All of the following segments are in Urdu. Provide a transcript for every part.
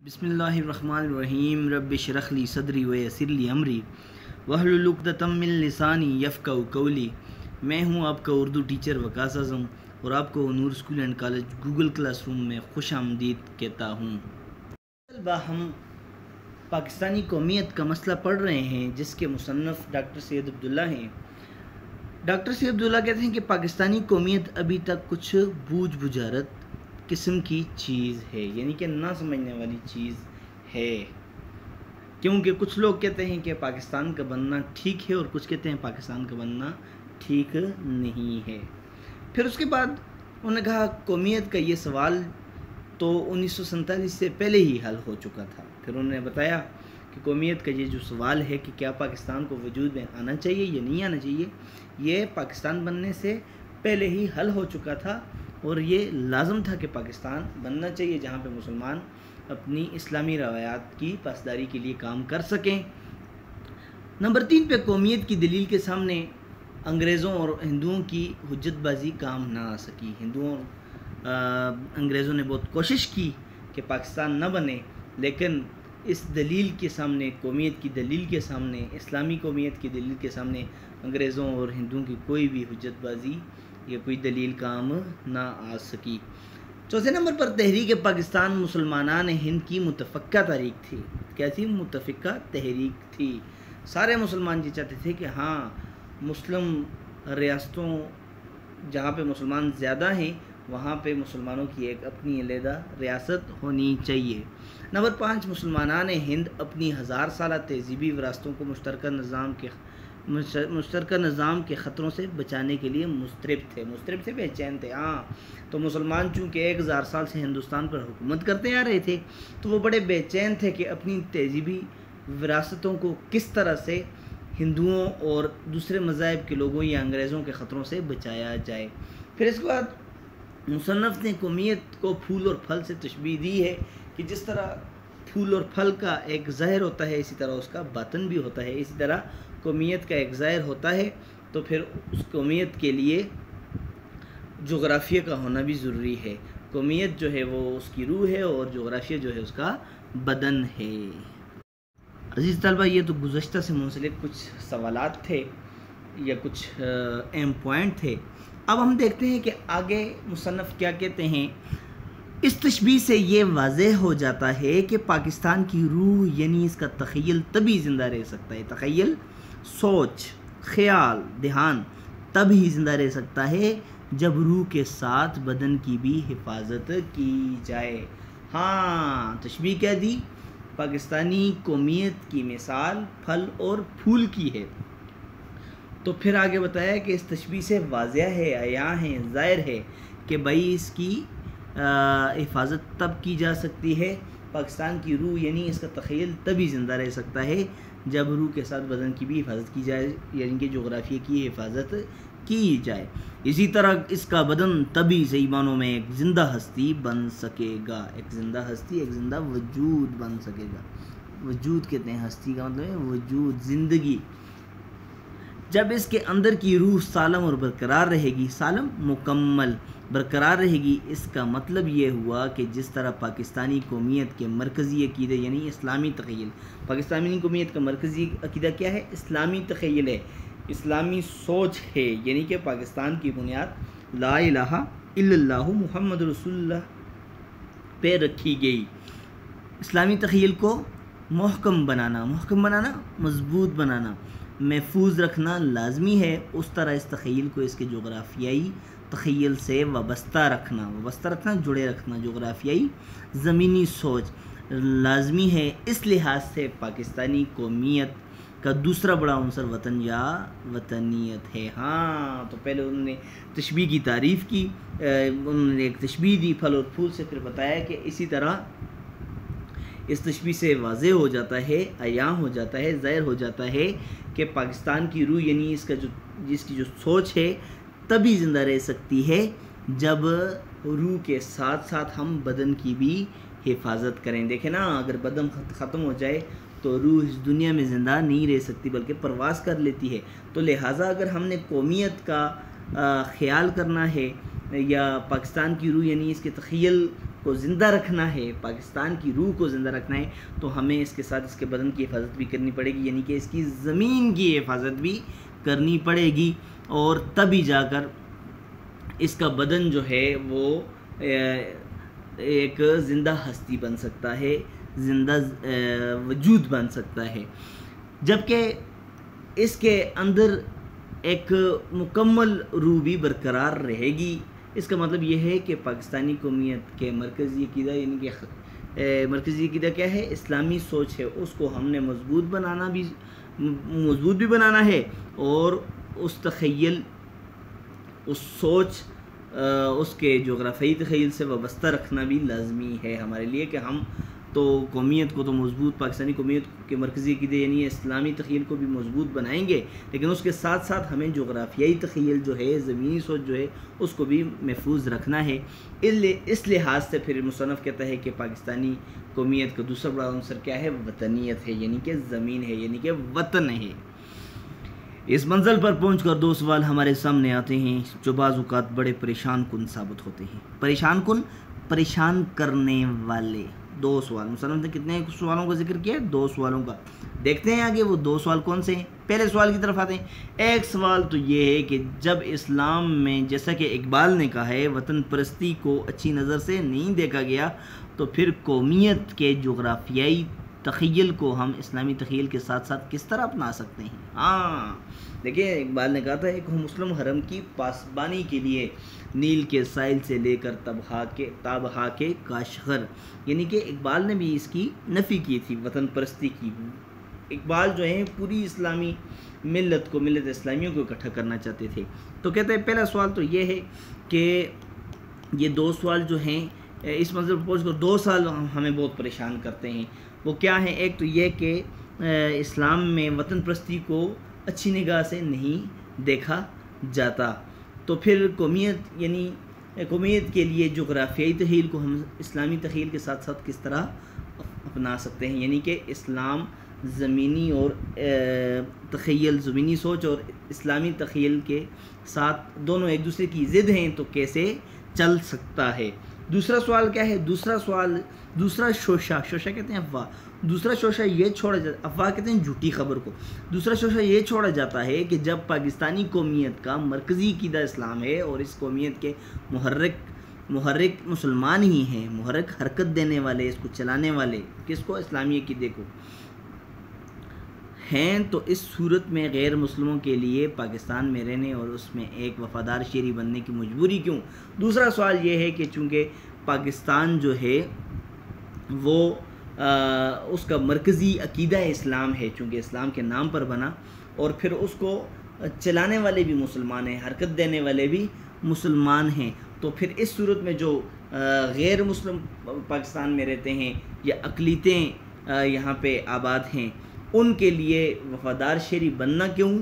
بسم اللہ الرحمن الرحیم رب اشرح لی صدری ویسر لی امری واحلل عقدۃ من لسانی یفقہوا قولی۔ میں ہوں آپ کا اردو ٹیچر وقاص اعظم اور آپ کو Noor school and college Google classroom میں خوش آمدید کہتا ہوں۔ طلبہ، ہم پاکستانی قومیت کا مسئلہ پڑھ رہے ہیں جس کے مصنف ڈاکٹر سید عبداللہ ہیں۔ ڈاکٹر سید عبداللہ کہتے ہیں کہ پاکستانی قومیت ابھی تک کچھ بوجھ بجارت قسم کی چیز ہے، یعنی کہ نہ سمجھنے والی چیز ہے، کیونکہ کچھ لوگ کہتے ہیں کہ پاکستان کا بننا ٹھیک ہے اور کچھ کہتے ہیں پاکستان کا بننا ٹھیک نہیں ہے۔ پھر اس کے بعد انہوں نے کہا قومیت کا یہ سوال تو 1947 سے پہلے ہی حل ہو چکا تھا۔ پھر انہوں نے بتایا کہ قومیت کا یہ جو سوال ہے کہ کیا پاکستان کو وجود میں آنا چاہیے یا نہیں آنا چاہیے، یہ پاکستان بننے سے پہلے ہی حل ہو چکا تھا اور یہ لازم تھا کہ پاکستان بننا چاہیے جہاں پہ مسلمان اپنی اسلامی روایات کی پاسداری کے لیے کام کر سکیں۔ نمبر 3 پہ قومیت کی دلیل کے سامنے انگریزوں اور ہندوؤں کی حجت بازی کام نہ آ سکی۔ انگریزوں نے بہت کوشش کی کہ پاکستان نہ بنے، لیکن اس دلیل کے سامنے، قومیت کی دلیل کے سامنے، اسلامی قومیت کی دلیل کے سامنے انگریزوں اور ہندوؤں کی کوئی بھی حجت بازی یا کوئی دلیل کام نہ آ سکی۔ چوتھے نمبر پر تحریک پاکستان مسلمانان ہند کی متفقہ تحریک تھی۔ کیسی متفقہ تحریک تھی؟ سارے مسلمان یہ چاہتے تھے کہ ہاں، مسلم ریاستوں جہاں پہ مسلمان زیادہ ہیں وہاں پہ مسلمانوں کی ایک اپنی علیحدہ ریاست ہونی چاہیے۔ نمبر 5 مسلمانان ہند اپنی 1000 سالہ تہذیبی وراثتوں کو مشترکہ نظام کے خطروں سے بچانے کے لیے مضطرب تھے، بے چین تھے۔ تو مسلمان چونکہ 1000 سال سے ہندوستان پر حکومت کرتے آ رہے تھے تو وہ بڑے بے چین تھے کہ اپنی تہذیبی وراثتوں کو کس طرح سے ہندوؤں اور دوسرے مذاہب کے لوگوں یا انگریزوں کے خطروں سے بچایا جائے۔ پھر اس کے بعد مصنف نے قومیت کو پھول اور پھل سے تشبیہ دی ہے کہ جس طرح پھول اور پھل کا ایک ظاہر ہوتا ہے اسی طرح اس کا باطن بھی ہوتا ہے، اسی طرح قومیت کا ایک ظاہر ہوتا ہے تو پھر اس قومیت کے لیے جغرافیہ کا ہونا بھی ضروری ہے۔ قومیت جو ہے وہ اس کی روح ہے اور جغرافیہ جو ہے اس کا بدن ہے۔ عزیز طلبہ، یہ تو گزشتہ سے منسلک کچھ سوالات تھے یا کچھ اہم پوائنٹ تھے۔ اب ہم دیکھتے ہیں کہ آگے مصنف کیا کہتے ہیں۔ اس تشبیہ سے یہ واضح ہو جاتا ہے کہ پاکستان کی روح یعنی اس کا تخیل تبھی زندہ رہ سکتا ہے، تخیل، سوچ، خیال، دھیان تب ہی زندہ رہ سکتا ہے جب روح کے ساتھ بدن کی بھی حفاظت کی جائے۔ تشبیہ کیا دی؟ پاکستانی قومیت کی مثال پھل اور پھول کی ہے۔ تو پھر آگے بتایا کہ اس تشبیہ سے واضح ہے، عیاں ہے، ظاہر ہے کہ بھائی اس کی حفاظت تب کی جا سکتی ہے، پاکستان کی روح یعنی اس کا تخیل تبھی زندہ رہ سکتا ہے جب روح کے ساتھ بدن کی بھی حفاظت کی جائے، یعنی کہ جغرافیہ کی حفاظت کی جائے۔ اسی طرح اس کا بدن تبھی صحیح معنوں میں ایک زندہ ہستی بن سکے گا، ایک زندہ ہستی، ایک زندہ وجود بن سکے گا۔ وجود کہتے ہیں، ہستی کا مطلب ہے وجود، زندگی۔ جب اس کے اندر کی روح سالم اور برقرار رہے گی، سالم مکمل برقرار رہے گی، اس کا مطلب یہ ہوا کہ جس طرح پاکستانی قومیت کے مرکزی عقیدے یعنی اسلامی تخیل، پاکستانی قومیت کا مرکزی عقیدہ کیا ہے؟ اسلامی تخیل ہے، اسلامی سوچ ہے، یعنی کہ پاکستان کی بنیاد لا الہ الا اللہ محمد رسول اللہ پہ رکھی گئی۔ اسلامی تخیل کو محکم بنانا، مضبوط بنانا، محفوظ رکھنا لازمی ہے۔ اس طرح اس تخیل کو اس کے جغرافیائی تخیل سے وابستہ رکھنا، جڑے رکھنا، جغرافیائی زمینی سوچ لازمی ہے۔ اس لحاظ سے پاکستانی قومیت کا دوسرا بڑا عنصر وطن یا وطنیت ہے۔ تو پہلے انہوں نے تشبیہ کی تعریف کی، انہوں نے ایک تشبیہ دی پھل اور پھول سے، پھر بتایا کہ اسی طرح اس تشبیہ سے واضح ہو جاتا ہے، عیاں ہو جاتا ہے، ظاہر ہو جاتا ہے کہ پاکستان کی روح یعنی اس کی جو سوچ ہے تبھی زندہ رہ سکتی ہے جب روح کے ساتھ ساتھ ہم بدن کی بھی حفاظت کریں۔ دیکھیں نا، اگر بدن ختم ہو جائے تو روح اس دنیا میں زندہ نہیں رہ سکتی بلکہ پرواز کر لیتی ہے۔ تو لہٰذا اگر ہم نے قومیت کا خیال کرنا ہے یا پاکستان کی روح یعنی اس کے تخیل کو زندہ رکھنا ہے، پاکستان کی روح کو زندہ رکھنا ہے، تو ہمیں اس کے ساتھ اس کے بدن کی حفاظت بھی کرنی پڑے گی، یعنی کہ اس کی زمین کی حفاظت بھی کرنی پڑے گی، اور تبھی جا کر اس کا بدن جو ہے وہ ایک زندہ ہستی بن سکتا ہے، زندہ وجود بن سکتا ہے۔ جبکہ اس کے اندر ایک مکمل روح بھی برقرار رہے گی۔ اس کا مطلب یہ ہے کہ پاکستانی قومیت کے مرکزی عقیدہ، یعنی کہ مرکزی عقیدہ کیا ہے؟ اسلامی سوچ ہے، اس کو ہم نے مضبوط بھی بنانا ہے، اور اس تخیل، اس سوچ، اس کے جغرافیائی تخیل سے وابستہ رکھنا بھی لازمی ہے ہمارے لیے، کہ ہم تو قومیت کو تو مضبوط، پاکستانی قومیت کے مرکزی عقیدے یعنی اسلامی تخیل کو بھی مضبوط بنائیں گے، لیکن اس کے ساتھ ساتھ ہمیں جغرافیائی تخیل جو ہے، زمینی سوچ جو ہے، اس کو بھی محفوظ رکھنا ہے۔ اس لحاظ سے پھر مصنف کہتا ہے کہ پاکستانی قومیت کا دوسرا بڑا عنصر کیا ہے؟ وطنیت ہے، یعنی کہ زمین ہے، یعنی کہ وطن ہے۔ اس منزل پر پہنچ کر دو سوال ہمارے سامنے آتے ہیں جو بعض اوقات بڑے پریشان کن ثابت ہوتے ہیں۔ پریشان کرنے والے دو سوال۔ مصنف نے کتنے سوالوں کا ذکر کیا ہے؟ دو سوالوں کا۔ دیکھتے ہیں آگے وہ دو سوال کون سے ہیں۔ پہلے سوال کی طرف آتے ہیں۔ ایک سوال تو یہ ہے کہ جب اسلام میں، جیسا کہ اقبال نے کہا ہے، وطن پرستی کو اچھی نظر سے نہیں دیکھا گیا، تو پھر قومیت کے جغرافیائی تخیل کو ہم اسلامی تخیل کے ساتھ ساتھ کس طرح اپنا سکتے ہیں؟ دیکھیں، اقبال نے کہا تھا ایک مسلم حرم کی پاسبانی کے لیے نیل کے ساحل سے لے کر تابہا کے کاشغر، یعنی کہ اقبال نے بھی اس کی نفی کی تھی، وطن پرستی کی۔ اقبال جو ہیں پوری اسلامی ملت اسلامیوں کو اکٹھا کرنا چاہتے تھے۔ تو کہتے ہیں پہلا سوال تو یہ ہے کہ یہ دو سوال جو ہیں اس منزل پر پہنچ کر دو سوال ہمیں بہت پریشان کرتے ہیں۔ وہ کیا ہیں؟ ایک تو یہ کہ اسلام میں وطن پرستی کو اچھی نگاہ سے نہیں دیکھا جاتا، تو پھر قومیت یعنی قومیت کے لیے جغرافیائی تخیل کو ہم اسلامی تخیل کے ساتھ ساتھ کس طرح اپنا سکتے ہیں، یعنی کہ اسلام زمینی اور تخیل، زمینی سوچ اور اسلامی تخیل کے ساتھ دونوں ایک دوسرے کی ضد ہیں، تو کیسے چل سکتا ہے۔ دوسرا سوال کیا ہے؟ دوسرا شوشہ کہتے ہیں افواہ۔ دوسرا شوشہ یہ چھوڑا جاتا، افواہ کہتے ہیں جھوٹی خبر کو۔ دوسرا شوشہ یہ چھوڑا جاتا ہے کہ جب پاکستانی قومیت کا مرکزی عقیدہ اسلام ہے اور اس قومیت کے محرک مسلمان ہی ہیں، محرک حرکت دینے والے، اس کو چلانے والے کس کو؟ اسلامی عقیدے کو ہیں، تو اس صورت میں غیر مسلموں کے لیے پاکستان میں رہنے اور اس میں ایک وفادار شہری بننے کی مجبوری کیوں؟ دوسرا سوال یہ ہے کہ چونکہ پاکستان جو ہے وہ اس کا مرکزی عقیدہ اسلام ہے، چونکہ اسلام کے نام پر بنا، اور پھر اس کو چلانے والے بھی مسلمان ہیں، حرکت دینے والے بھی مسلمان ہیں، تو پھر اس صورت میں جو غیر مسلم پاکستان میں رہتے ہیں یا اقلیتیں یہاں پہ آباد ہیں، ان کے لیے وفادار شہری بننا کیوں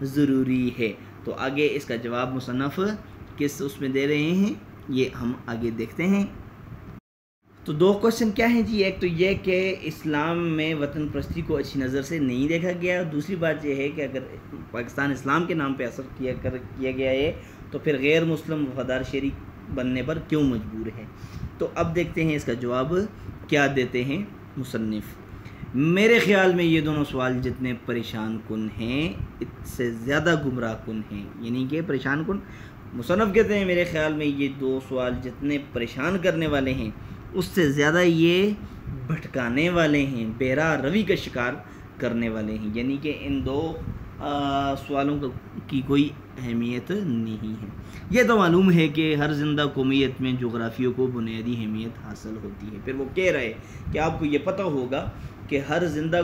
ضروری ہے؟ تو آگے اس کا جواب مصنف کس اس میں دے رہے ہیں، یہ ہم آگے دیکھتے ہیں۔ تو دو کوشچن کیا ہیں جی؟ ایک تو یہ کہ اسلام میں وطن پرستی کو اچھی نظر سے نہیں دیکھا گیا، دوسری بات یہ ہے کہ اگر پاکستان اسلام کے نام پہ اثر کیا گیا ہے تو پھر غیر مسلم وفادار شہری بننے پر کیوں مجبور ہے؟ تو اب دیکھتے ہیں اس کا جواب کیا دیتے ہیں مصنف۔ میرے خیال میں یہ دونوں سوال جتنے پریشان کن ہیں اس سے زیادہ گمراہ کن ہیں، یعنی کہ پریشان کن، مصنف کہتے ہیں میرے خیال میں یہ دو سوال جتنے پریشان کرنے والے ہیں اس سے زیادہ یہ بھٹکانے والے ہیں، بہرا روی کا شکار کرنے والے ہیں، یعنی کہ ان دو سوالوں کی کوئی اہمیت نہیں ہے۔ یہ تو معلوم ہے کہ ہر زندہ قومیت میں جغرافیوں کو بنیادی اہمیت حاصل ہوتی ہے۔ پھر وہ کہہ رہے کہ آپ کو یہ پتہ ہوگا کہ ہر زندہ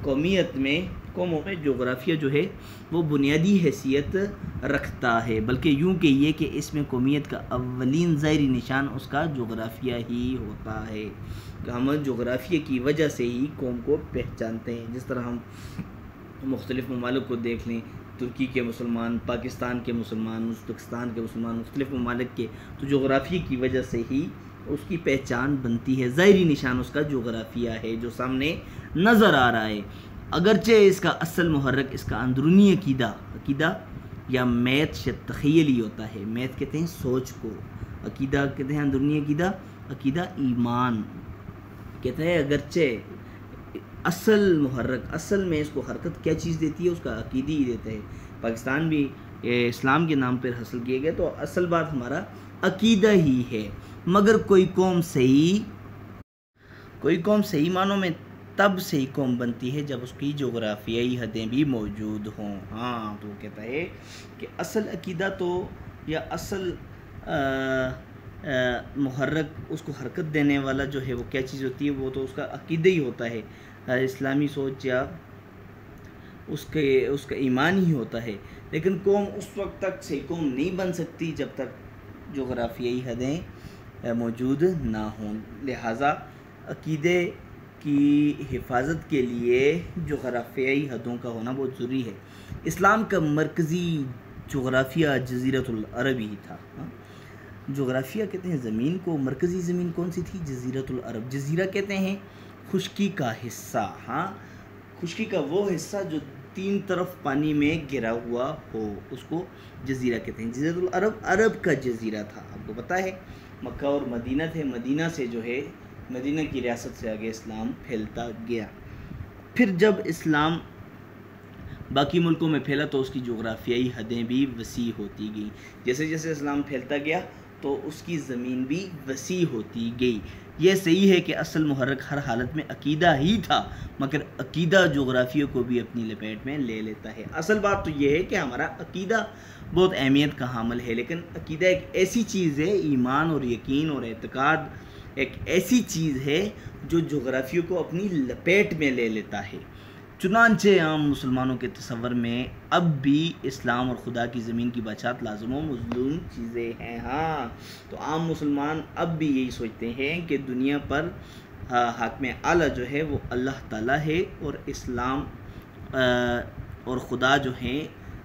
قومیت میں قوموں میں جغرافیہ جو ہے وہ بنیادی حیثیت رکھتا ہے، بلکہ یوں کہ یہ کہ اس میں قومیت کا اولین ظاہری نشان اس کا جغرافیہ ہی ہوتا ہے، کہ ہم جغرافیہ کی وجہ سے ہی قوم کو پہچانتے ہیں۔ جس طرح ہم مختلف ممالک کو دیکھ لیں، ترکی کے مسلمان، پاکستان کے مسلمان، ازبکستان کے مسلمان، مختلف ممالک کے، تو جغرافیہ کی وجہ سے ہی اس کی پہچان بنتی ہے، ظاہری نشان اس کا جغرافیہ ہے جو سامنے نظر آ رہا ہے، اگرچہ اس کا اصل محرک اس کا اندرونی عقیدہ یا میت یا تخیل ہی ہوتا ہے۔ میت کہتے ہیں سوچ کو، عقیدہ کہتے ہیں اندرونی عقیدہ عقیدہ ایمان کہتا ہے اگرچہ اصل محرک، اصل میں اس کو حرکت کیا چیز دیتی ہے، اس کا عقیدی ہی دیتا ہے۔ پاکستان بھی اسلام کے نام پر حاصل کیے گئے، تو اصل بات ہمارا عقیدہ ہی ہے۔ مگر کوئی قوم صحیح معنوں میں تب صحیح قوم بنتی ہے جب اس کی جغرافیائی حدیں بھی موجود ہوں۔ ہاں، تو وہ کہتا ہے کہ اصل عقیدہ تو یا اصل محرک، اس کو حرکت دینے والا جو ہے وہ کیا چیز ہوتی ہے، وہ تو اس کا عقیدہ ہی ہوتا ہے، اسلامی سوچ یا اس کا ایمان ہی ہوتا ہے۔ لیکن قوم اس وقت تک صحیح قوم نہیں بن سکتی جب تک جغرافیائی حدیں موجود نہ ہوں۔ لہٰذا عقیدے کی حفاظت کے لیے جغرافیائی حدوں کا ہونا بہت ضروری ہے۔ اسلام کا مرکزی جغرافیہ جزیرۃ العرب ہی تھا۔ جغرافیہ کہتے ہیں زمین کو، مرکزی زمین کون سی تھی؟ جزیرۃ العرب۔ جزیرہ کہتے ہیں خشکی کا حصہ، ہاں، خشکی کا وہ حصہ جو تین طرف پانی میں گھرا ہوا ہو، اس کو جزیرہ کہتے ہیں۔ جزیرۃ العرب عرب کا جزیرہ تھا۔ آپ کو پتہ ہے مکہ اور مدینہ تھے، مدینہ سے جو ہے مدینہ کی ریاست سے آگے اسلام پھیلتا گیا۔ پھر جب اسلام باقی ملکوں میں پھیلا تو اس کی جغرافیائی حدیں بھی وسیع ہوتی گئیں۔ جیسے جیسے اسلام پھیلتا گیا تو اس کی زمین بھی وسیع ہوتی گئی۔ یہ صحیح ہے کہ اصل محرک ہر حالت میں عقیدہ ہی تھا، مگر عقیدہ جغرافیہ کو بھی اپنی لپیٹ میں لے لیتا ہے۔ اصل بات تو یہ ہے کہ ہمارا عقیدہ بہت اہمیت کا حامل ہے، لیکن عقیدہ ایک ایسی چیز ہے، ایمان اور یقین اور اعتقاد ایک ایسی چیز ہے جو جغرافیہ کو اپنی لپیٹ میں لے لیتا ہے۔ چنانچہ عام مسلمانوں کے تصور میں اب بھی اسلام اور خدا کی زمین کی بادشاہت لازم و مظلوم چیزیں ہیں۔ ہاں، تو عام مسلمان اب بھی یہی سوچتے ہیں کہ دنیا پر حاکم اعلیٰ جو ہے وہ اللہ تعالیٰ ہے، اور اسلام اور خدا جو ہیں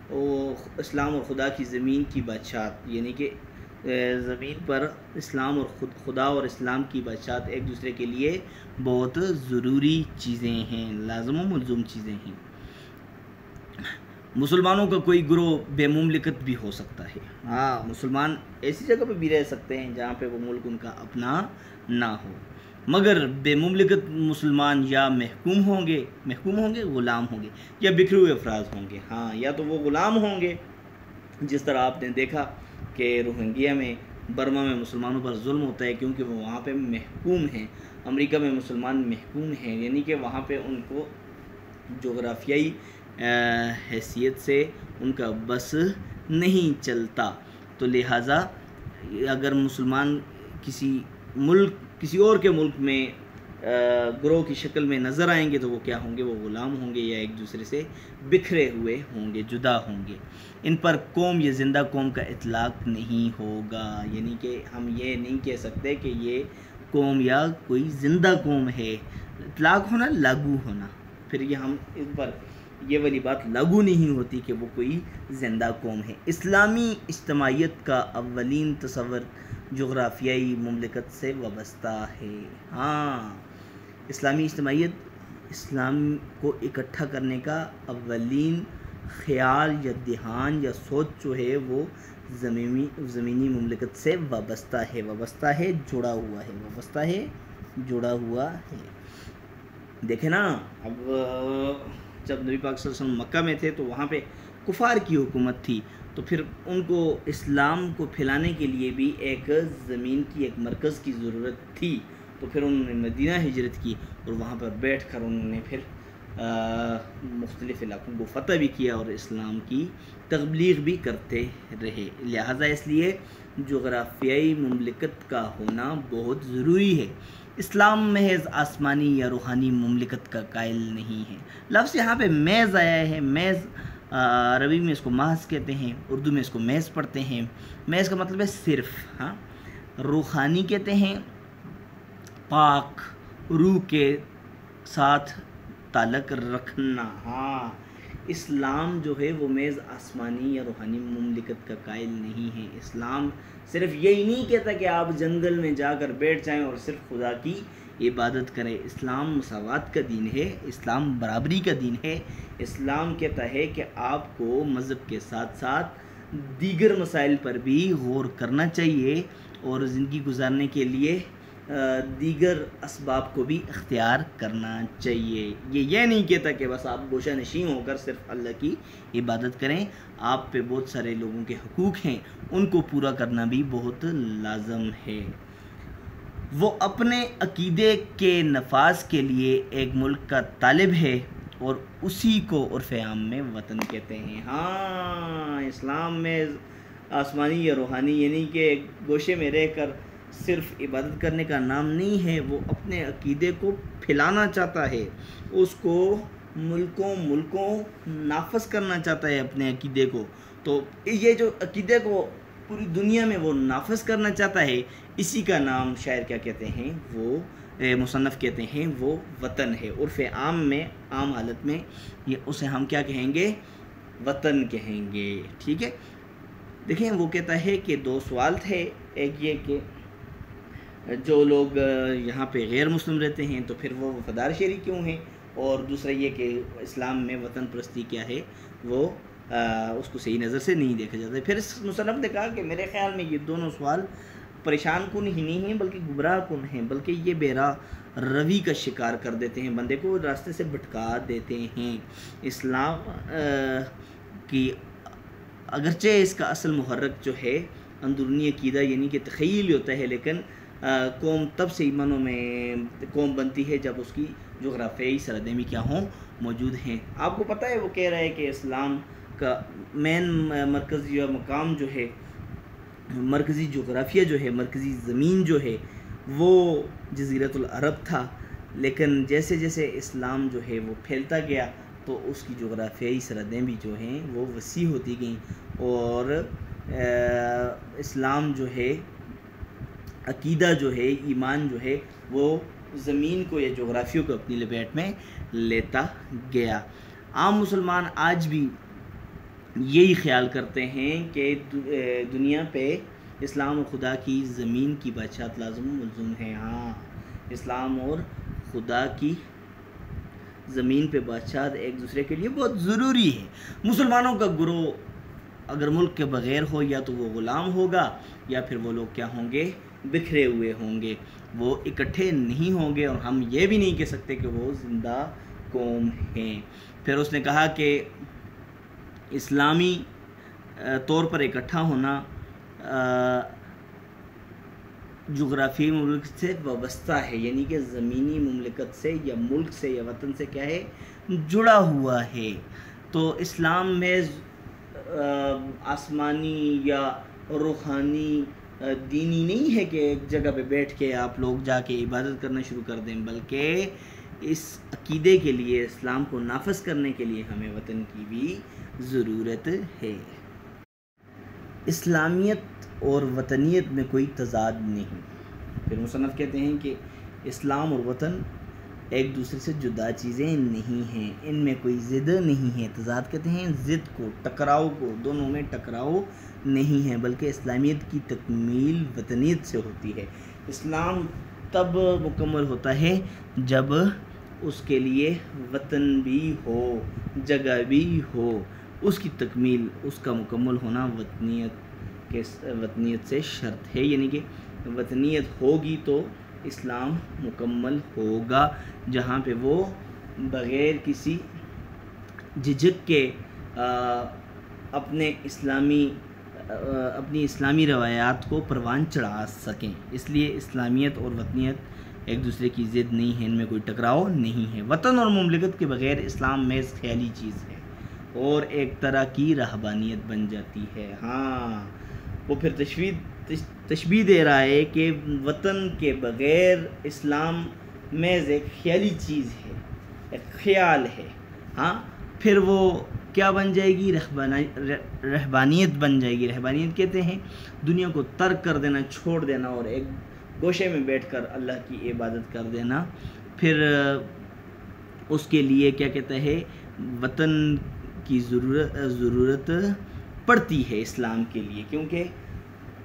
وہ اسلام اور خدا کی زمین کی بادشاہت، یعنی کہ زمین پر اسلام اور خدا اور اسلام کی بادشاہت ایک دوسرے کے لیے بہت ضروری چیزیں ہیں، لازم و ملزوم چیزیں ہیں۔ مسلمانوں کا کوئی گروہ بے مملکت بھی ہو سکتا ہے۔ ہاں، مسلمان ایسی جگہ پہ بھی رہ سکتے ہیں جہاں پہ وہ ملک ان کا اپنا نہ ہو، مگر بے مملکت مسلمان یا محکوم ہوں گے، غلام ہوں گے، یا بکھرے ہوئے افراد ہوں گے۔ ہاں، یا تو وہ غلام ہوں گے، جس طرح آپ نے دیکھا کہ روہنگیا میں، برما میں مسلمانوں پر ظلم ہوتا ہے کیونکہ وہ وہاں پہ محکوم ہیں۔ امریکہ میں مسلمان محکوم ہیں، یعنی کہ وہاں پہ ان کو جغرافیائی حیثیت سے ان کا بس نہیں چلتا، تو لہٰذا اگر مسلمان کسی اور کے ملک میں گروہ کی شکل میں نظر آئیں گے تو وہ کیا ہوں گے؟ وہ غلام ہوں گے، یا ایک دوسرے سے بکھرے ہوئے ہوں گے، جدا ہوں گے۔ ان پر قوم یا زندہ قوم کا اطلاق نہیں ہوگا، یعنی کہ ہم یہ نہیں کہہ سکتے کہ یہ قوم یا کوئی زندہ قوم ہے۔ اطلاق ہونا، لاگو ہونا، پھر یہ ہم اس پر یہ والی بات لاگو نہیں ہوتی کہ وہ کوئی زندہ قوم ہے۔ اسلامی اجتماعیت کا اولین تصور جغرافیائی مملکت سے وابستہ ہے۔ ہاں، اسلامی اجتماعیت، اسلام کو اکٹھا کرنے کا اولین خیال یا دھیان یا سوچ جو ہے وہ زمینی مملکت سے وابستہ ہے، جڑا ہوا ہے۔ دیکھیں نا، اب جب نبی پاک صلی اللہ علیہ وسلم مکہ میں تھے تو وہاں پہ کفار کی حکومت تھی، تو پھر ان کو اسلام کو پھیلانے کے لیے بھی ایک زمین کی، ایک مرکز کی ضرورت تھی، تو پھر انہوں نے مدینہ ہجرت کی، اور وہاں پر بیٹھ کر انہوں نے پھر مختلف علاقوں کو فتح بھی کیا اور اسلام کی تبلیغ بھی کرتے رہے۔ لہٰذا اس لیے جغرافیائی مملکت کا ہونا بہت ضروری ہے۔ اسلام محض آسمانی یا روحانی مملکت کا قائل نہیں ہے۔ لفظ یہاں پہ محض آیا ہے، محض عربی میں اس کو محض کہتے ہیں، اردو میں اس کو محض پڑھتے ہیں۔ محض کا مطلب ہے صرف، ہاں۔ روحانی کہتے ہیں پاک، روح کے ساتھ تعلق رکھنا۔ ہاں، اسلام جو ہے وہ محض آسمانی یا روحانی مملکت کا قائل نہیں ہے۔ اسلام صرف یہی نہیں کہتا کہ آپ جنگل میں جا کر بیٹھ جائیں اور صرف خدا کی عبادت کریں۔ اسلام مساوات کا دین ہے، اسلام برابری کا دین ہے۔ اسلام کہتا ہے کہ آپ کو مذہب کے ساتھ ساتھ دیگر مسائل پر بھی غور کرنا چاہیے، اور زندگی گزارنے کے لیے دیگر اسباب کو بھی اختیار کرنا چاہیے۔ یہ نہیں کہتا کہ بس آپ گوشہ نشین ہو کر صرف اللہ کی عبادت کریں، آپ پہ بہت سارے لوگوں کے حقوق ہیں، ان کو پورا کرنا بھی بہت لازم ہے۔ وہ اپنے عقیدے کے نفاذ کے لیے ایک ملک کا طالب ہے اور اسی کو عرف عام میں وطن کہتے ہیں۔ ہاں، اسلام میں آسمانی یا روحانی یعنی کہ گوشے میں رہ کر صرف عبادت کرنے کا نام نہیں ہے، وہ اپنے عقیدے کو پھیلانا چاہتا ہے، اس کو ملکوں نافذ کرنا چاہتا ہے اپنے عقیدے کو۔ تو یہ جو عقیدے کو پوری دنیا میں وہ نافذ کرنا چاہتا ہے، اسی کا نام شاعر کیا کہتے ہیں، وہ مصنف کہتے ہیں وہ وطن ہے۔ عرف عام میں، عام حالت میں اسے ہم کیا کہیں گے، وطن کہیں گے، ٹھیک ہے۔ دیکھیں وہ کہتا ہے کہ دو سوال تھے، ایک یہ کہ جو لوگ یہاں پہ غیر مسلم رہتے ہیں تو پھر وہ وفادار شہری کیوں ہیں، اور دوسرا یہ کہ اسلام میں وطن پرستی کیا ہے، وہ اس کو صحیح نظر سے نہیں دیکھا جاتا ہے۔ پھر اس مصنف نے کہا کہ میرے خیال میں یہ دونوں سوال پریشان کن ہی نہیں ہیں بلکہ گمراہ کن ہیں، بلکہ یہ بیرا روی کا شکار کر دیتے ہیں، بندے کو راستے سے بھٹکا دیتے ہیں۔ اسلام کی اگرچہ اس کا اصل محرک جو ہے اندرونی عقیدہ یعنی کہ تخیل ہوتا ہے، لیکن قوم تب سے ایمانوں میں قوم بنتی ہے جب اس کی جغرافیائی سرحدیں بھی کیا ہوں، موجود ہیں۔ آپ کو پتہ ہے وہ کہہ رہا ہے کہ اسلام کا مین مرکزی مقام جو ہے، مرکزی جغرافیہ جو ہے، مرکزی زمین جو ہے وہ جزیرۃ العرب تھا، لیکن جیسے جیسے اسلام جو ہے وہ پھیلتا گیا تو اس کی جغرافیائی سرحدیں بھی جو ہیں وہ وسیع ہوتی گئیں، اور اسلام جو ہے، عقیدہ جو ہے، ایمان جو ہے، وہ زمین کو یا جغرافیوں کو اپنی لپیٹ میں لیتا گیا۔ عام مسلمان آج بھی یہی خیال کرتے ہیں کہ دنیا پہ اسلام اور خدا کی زمین کی بادشاہت لازم و ملزوم ہے۔ ہاں، اسلام اور خدا کی زمین پہ بادشاہت ایک دوسرے کے لیے بہت ضروری ہے۔ مسلمانوں کا گروہ اگر ملک کے بغیر ہو یا تو وہ غلام ہوگا یا پھر وہ لوگ کیا ہوں گے، بکھرے ہوئے ہوں گے، وہ اکٹھے نہیں ہوں گے، اور ہم یہ بھی نہیں کہہ سکتے کہ وہ زندہ قوم ہیں۔ پھر اس نے کہا کہ اسلامی طور پر اکٹھا ہونا جغرافی ملک سے وابستہ ہے، یعنی کہ زمینی مملکت سے یا ملک سے یا وطن سے کیا ہے، جڑا ہوا ہے۔ تو اسلام میں آسمانی یا روحانی دینی نہیں ہے کہ ایک جگہ پہ بیٹھ کے آپ لوگ جا کے عبادت کرنا شروع کر دیں، بلکہ اس عقیدے کے لیے، اسلام کو نافذ کرنے کے لیے ہمیں وطن کی بھی ضرورت ہے۔ اسلامیت اور وطنیت میں کوئی تضاد نہیں۔ پھر مصنف کہتے ہیں کہ اسلام اور وطن ایک دوسرے سے جدا چیزیں نہیں ہیں، ان میں کوئی ضد نہیں ہے۔ تضاد کہتے ہیں ضد کو، ٹکراؤ کو، دونوں میں ٹکراؤ نہیں ہے، بلکہ اسلامیت کی تکمیل وطنیت سے ہوتی ہے۔ اسلام تب مکمل ہوتا ہے جب اس کے لیے وطن بھی ہو، جگہ بھی ہو، اس کی تکمیل، اس کا مکمل ہونا وطنیت سے شرط ہے، یعنی کہ وطنیت ہوگی تو اسلام مکمل ہوگا، جہاں پہ وہ بغیر کسی جھجک کے اپنی اسلامی روایات کو پروان چڑھا سکیں۔ اس لیے اسلامیت اور وطنیت ایک دوسرے کی ضد نہیں ہے، ان میں کوئی ٹکراؤ نہیں ہے۔ وطن اور مملکت کے بغیر اسلام محض خیالی چیز ہے اور ایک طرح کی رہبانیت بن جاتی ہے۔ ہاں، وہ پھر تشبیہ دے رہا ہے کہ وطن کے بغیر اسلام محض ایک خیالی چیز ہے، ایک خیال ہے۔ ہاں، پھر وہ کیا بن جائے گی، رہبانیت بن جائے گی۔ رہبانیت کہتے ہیں دنیا کو ترک کر دینا، چھوڑ دینا، اور ایک گوشے میں بیٹھ کر اللہ کی عبادت کر دینا۔ پھر اس کے لیے کیا کہتا ہے، وطن کی ضرورت پڑتی ہے اسلام کے لیے، کیونکہ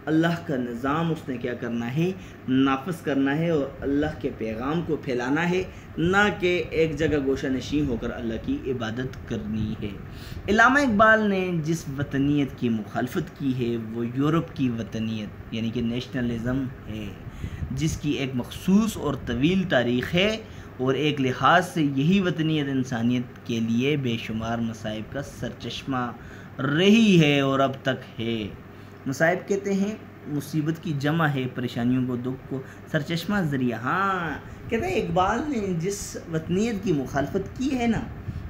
اللہ کا نظام اس نے کیا کرنا ہے، نافذ کرنا ہے، اور اللہ کے پیغام کو پھیلانا ہے، نہ کہ ایک جگہ گوشہ نشین ہو کر اللہ کی عبادت کرنی ہے۔ علامہ اقبال نے جس وطنیت کی مخالفت کی ہے وہ یورپ کی وطنیت یعنی کہ نیشنلزم ہے۔ جس کی ایک مخصوص اور طویل تاریخ ہے، اور ایک لحاظ سے یہی وطنیت انسانیت کے لیے بے شمار مصائب کا سرچشمہ رہی ہے اور اب تک ہے۔ مصائب کہتے ہیں مصیبت کی جمع ہے، پریشانیوں کو، دکھ کو، سرچشمہ ذریعہ۔ ہاں کہتے ہیں اقبال نے جس وطنیت کی مخالفت کی ہے نا،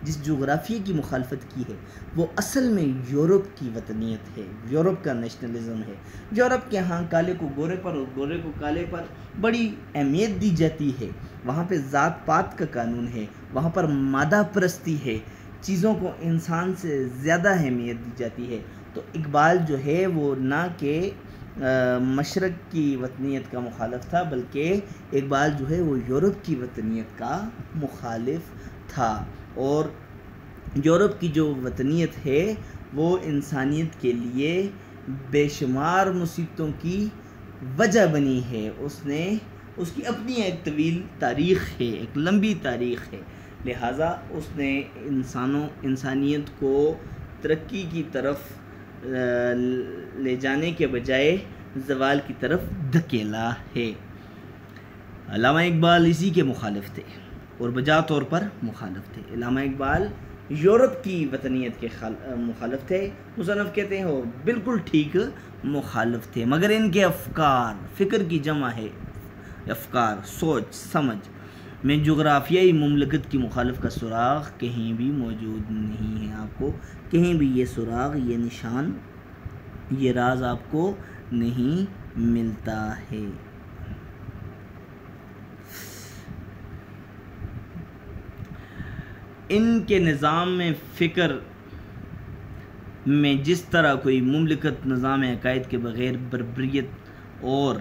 جس جغرافیہ کی مخالفت کی ہے، وہ اصل میں یورپ کی وطنیت ہے، یورپ کا نیشنلزم ہے۔ یورپ کے ہاں کالے کو گورے پر اور گورے کو کالے پر بڑی اہمیت دی جاتی ہے، وہاں پہ ذات پات کا قانون ہے، وہاں پر مادہ پرستی ہے، چیزوں کو انسان سے زیادہ اہمیت دی جاتی ہے۔ تو اقبال جو ہے وہ نہ کہ مشرق کی وطنیت کا مخالف تھا، بلکہ اقبال جو ہے وہ یورپ کی وطنیت کا مخالف تھا، اور یورپ کی جو وطنیت ہے وہ انسانیت کے لیے بے شمار مصیبتوں کی وجہ بنی ہے۔ اس کی اپنی ایک طویل تاریخ ہے، ایک لمبی تاریخ ہے، لہٰذا اس نے انسانیت کو ترقی کی طرف لے جانے کے بجائے زوال کی طرف دھکیلا ہے۔ علامہ اقبال اسی کے مخالف تھے اور بجا طور پر مخالف تھے۔ علامہ اقبال یورپ کی وطنیت کے مخالف تھے، مصنف کہتے ہیں وہ بالکل ٹھیک مخالف تھے، مگر ان کے افکار، فکر کی جمع ہے، افکار، سوچ سمجھ میں جغرافیائی مملکت کی مخالف کا سراغ کہیں بھی موجود نہیں ہے۔ آپ کو کہیں بھی یہ سراغ، یہ نشان، یہ راز آپ کو نہیں ملتا ہے۔ ان کے نظام میں فکر میں جس طرح کوئی مملکت نظام عقائد کے بغیر بربریت اور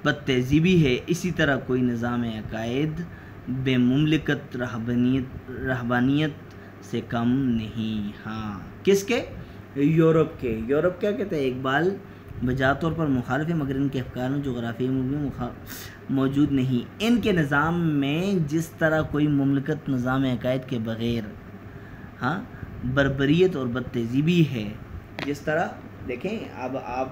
بد تہذیبی ہے، اسی طرح کوئی نظام عقائد بے مملکت رہبانیت سے کم نہیں۔ ہاں کس کے؟ یورپ کے۔ یورپ کیا کہتا ہے اقبال؟ بجا طور پر مخالف ہے، مگر ان کے افکار میں جغرافیائی مملکت موجود نہیں۔ ان کے نظام میں جس طرح کوئی مملکت نظام عقائد کے بغیر بربریت اور بد تہذیبی ہے، جس طرح دیکھیں، اب آپ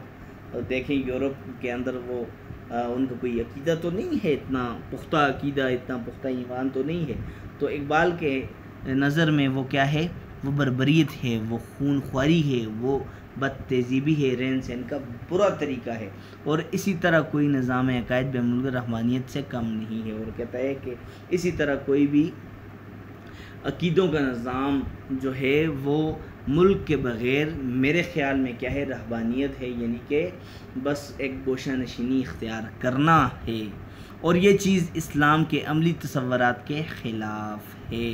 دیکھیں یورپ کے اندر وہ ان کا کوئی عقیدہ تو نہیں ہے، اتنا پختہ عقیدہ، اتنا پختہ ایمان تو نہیں ہے، تو اقبال کے نظر میں وہ کیا ہے؟ وہ بربریت ہے، وہ خون خواری ہے، وہ بد تہذیبی ہے، رہن سہن کا برا طریقہ ہے، اور اسی طرح کوئی نظام عقائد بے ملک رحمانیت سے کم نہیں ہے۔ اور کہتا ہے کہ اسی طرح کوئی بھی عقیدوں کا نظام جو ہے وہ ملک کے بغیر میرے خیال میں کیا ہے؟ رہبانیت ہے، یعنی کہ بس ایک گوشہ نشینی اختیار کرنا ہے، اور یہ چیز اسلام کے عملی تصورات کے خلاف ہے۔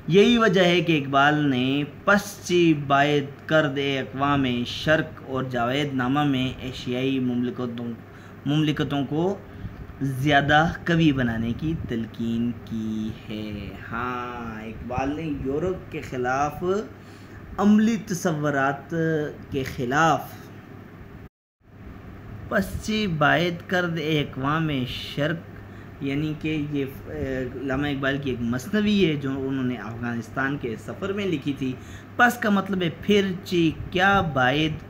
یہی وجہ ہے کہ اقبال نے پسچی باید کرد اقوام شرق اور جاوید نامہ میں ایشیائی مملکتوں کو زیادہ قوی بنانے کی تلقین کی ہے۔ ہاں اقبال نے یورپ کے خلاف، عملی تصورات کے خلاف، پسچی باید کرد اقوام شرق، یعنی کہ یہ علامہ اقبال کی ایک مثنوی ہے جو انہوں نے افغانستان کے سفر میں لکھی تھی۔ پس کا مطلب ہے پھر، چی کیا، باید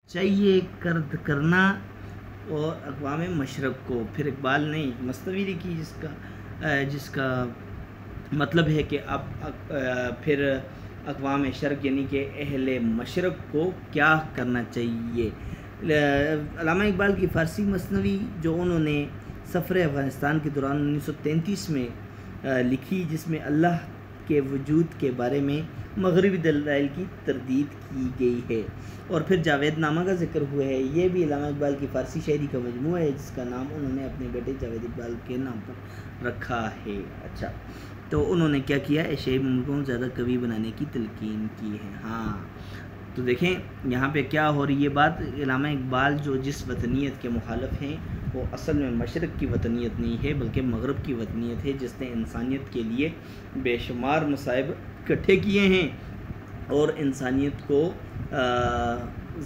چاہیے، کرد کرنا، اور اقوام مشرق کو۔ پھر اقبال نے ایک مثنوی لکھی جس کا مطلب ہے کہ اب پھر اقوام شرق یعنی کہ اہل مشرق کو کیا کرنا چاہیے۔ علامہ اقبال کی فارسی مثنوی جو انہوں نے سفر افغانستان کے دوران 1933 میں لکھی، جس میں اللہ کے وجود کے بارے میں مغربی دلائل کی تردید کی گئی ہے، اور پھر جاوید نامہ کا ذکر ہوا ہے۔ یہ بھی علامہ اقبال کی فارسی شاعری کا مجموعہ ہے جس کا نام انہوں نے اپنے بیٹے جاوید اقبال کے نام پر رکھا ہے۔ اچھا، تو انہوں نے کیا کیا؟ ایشیائی ملکوں کو زیادہ قوی بنانے کی تلقین کی ہے۔ ہاں تو دیکھیں یہاں پہ کیا ہو رہی ہے بات، علامہ اقبال جو جس وطنیت کے مخالف ہیں وہ اصل میں مشرق کی وطنیت نہیں ہے بلکہ مغرب کی وطنیت ہے، جس نے انسانیت کے لیے بے شمار مصائب اکٹھے کیے ہیں اور انسانیت کو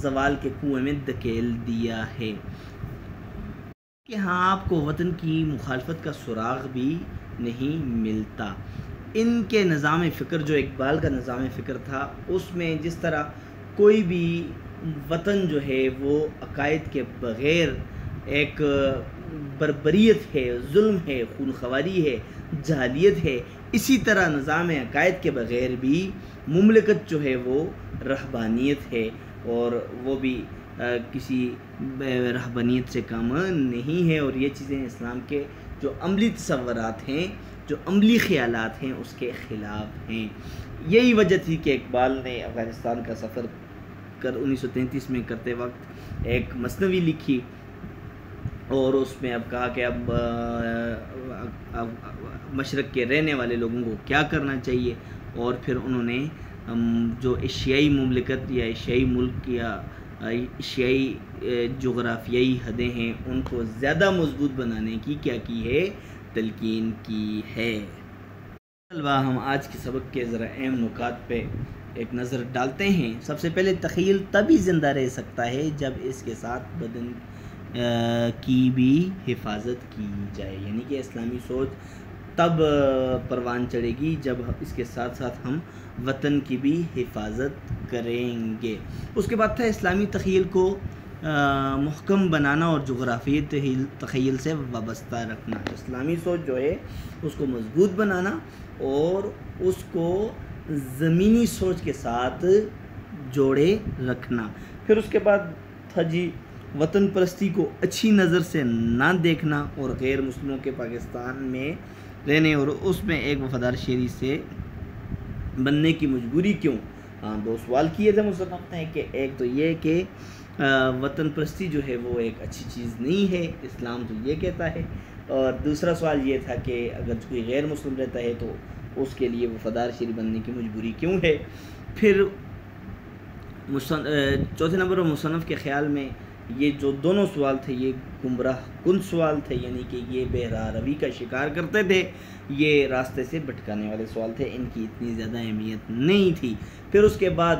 زوال کے کنویں میں دھکیل دیا ہے۔ کہ ہاں آپ کو وطن کی مخالفت کا سراغ بھی نہیں ملتا۔ ان کے نظام فکر جو اقبال کا نظام فکر تھا، اس میں جس طرح کوئی بھی وطن جو ہے وہ عقائد کے بغیر ایک بربریت ہے، ظلم ہے، خونخواری ہے، جہالیت ہے، اسی طرح نظام عقائد کے بغیر بھی مملکت جو ہے وہ رہبانیت ہے، اور وہ بھی کسی رہبانیت سے کم نہیں ہے، اور یہ چیزیں اسلام کے جو عملی تصورات ہیں، جو عملی خیالات ہیں، اس کے خلاف ہیں۔ یہی وجہ تھی کہ اقبال نے افغانستان کا سفر 1933 میں کرتے وقت ایک مثنوی لکھی، اور اس میں اب کہا کہ اب مشرق کے رہنے والے لوگوں کو کیا کرنا چاہیے، اور پھر انہوں نے جو ایشیائی مملکت یا ایشیائی ملک یا ایشیائی جغرافیائی حدیں ہیں ان کو زیادہ مضبوط بنانے کی کیا کی ہے، تلقین کی ہے۔ طلبہ، ہم آج کے سبق کے ذرا اہم نکات پہ ایک نظر ڈالتے ہیں۔ سب سے پہلے تخیل تبھی زندہ رہ سکتا ہے جب اس کے ساتھ بدن کی بھی حفاظت کی جائے، یعنی کہ اسلامی سوچ تب پروان چڑھے گی جب اس کے ساتھ ساتھ ہم وطن کی بھی حفاظت کریں گے۔ اس کے بعد تھا اسلامی تخیل کو محکم بنانا اور جغرافیائی تخیل سے وابستہ رکھنا۔ اسلامی سوچ جو ہے اس کو مضبوط بنانا اور اس کو زمینی سوچ کے ساتھ جوڑے رکھنا۔ پھر اس کے بعد تھا جی وطن پرستی کو اچھی نظر سے نہ دیکھنا اور غیر مسلموں کے پاکستان میں رہنے اور اس میں ایک وفادار شہری سے بننے کی مجبوری کیوں۔ دو سوال کیے تھے مصنف نے، کہ ایک تو یہ کہ وطن پرستی جو ہے وہ ایک اچھی چیز نہیں ہے، اسلام تو یہ کہتا ہے، اور دوسرا سوال یہ تھا کہ اگر کوئی غیر مسلم رہتا ہے تو اس کے لیے وفادار شہری بننے کی مجبوری کیوں ہے۔ پھر چوتھے نمبر پر مصنف کے خیال میں یہ جو دونوں سوال تھے یہ گمراہ کن سوال تھے، یعنی کہ یہ بہرا روی کا شکار کرتے تھے، یہ راستے سے بھٹکانے والے سوال تھے، ان کی اتنی زیادہ اہمیت نہیں تھی۔ پھر اس کے بعد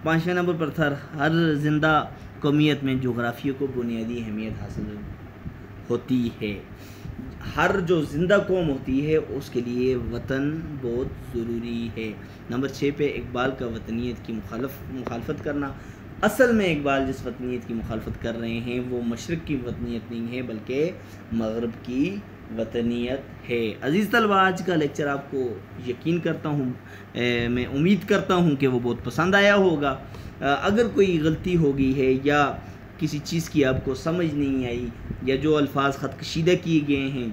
پانچویں نمبر پر تھا ہر زندہ قومیت میں جغرافیہ کو بنیادی اہمیت حاصل ہوتی ہے۔ ہر جو زندہ قوم ہوتی ہے اس کے لیے وطن بہت ضروری ہے۔ نمبر 6 پہ اقبال کا وطنیت کی مخالفت کرنا۔ اصل میں اقبال جس وطنیت کی مخالفت کر رہے ہیں وہ مشرق کی وطنیت نہیں ہے بلکہ مغرب کی وطنیت ہے۔ عزیز طلبہ، آج کا لیکچر آپ کو یقین کرتا ہوں میں امید کرتا ہوں کہ وہ بہت پسند آیا ہوگا۔ اگر کوئی غلطی ہوگی ہے یا کسی چیز کی آپ کو سمجھ نہیں آئی یا جو الفاظ خط کشیدہ کیے گئے ہیں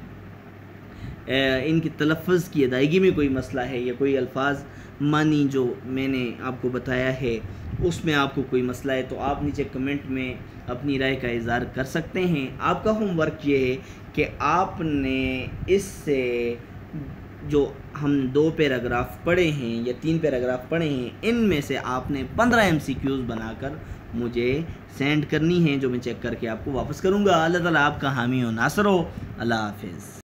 ان کی تلفظ کی ادائیگی میں کوئی مسئلہ ہے یا کوئی الفاظ معنی جو میں نے آپ کو بتایا ہے اس میں آپ کو کوئی مسئلہ ہے تو آپ نیچے کمنٹ میں اپنی رائے کا اظہار کر سکتے ہیں۔ آپ کا ہوم ورک یہ ہے کہ آپ نے اس سے جو ہم 2 پیراگراف پڑھے ہیں یا 3 پیراگراف پڑھے ہیں ان میں سے آپ نے 15 MCQs بنا کر مجھے سینڈ کرنی ہیں، جو میں چیک کر کے آپ کو واپس کروں گا۔ اللہ تعالیٰ آپ کا حامی و ناصر ہو۔ اللہ حافظ۔